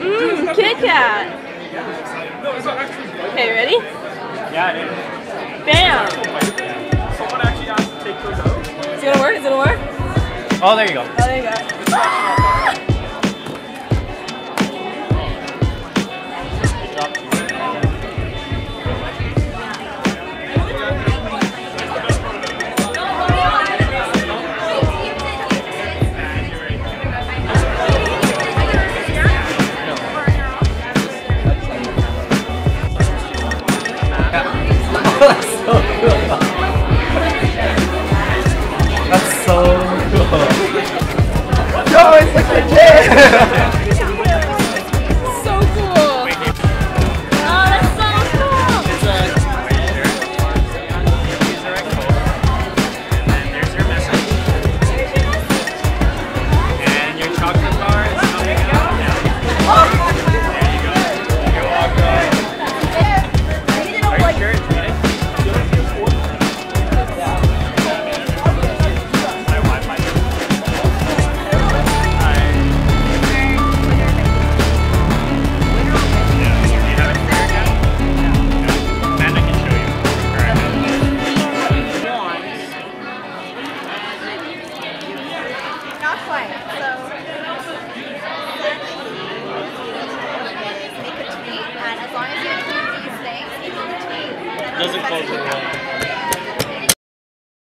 KitKat. Okay, ready? Yeah, it is. Bam! Someone actually asked to take those out. Is it gonna work? Is it gonna work? Oh, there you go. Oh, there you go. That's so cool. No, it's like legit! So cool! Oh, that's so cool! And there's your message. And your chocolate bar is coming out now. There you go. You're welcome. Are you sure it's ready? Not quite. So, make a tweet, and as long as you include these things in the tweet, Doesn't close the wall.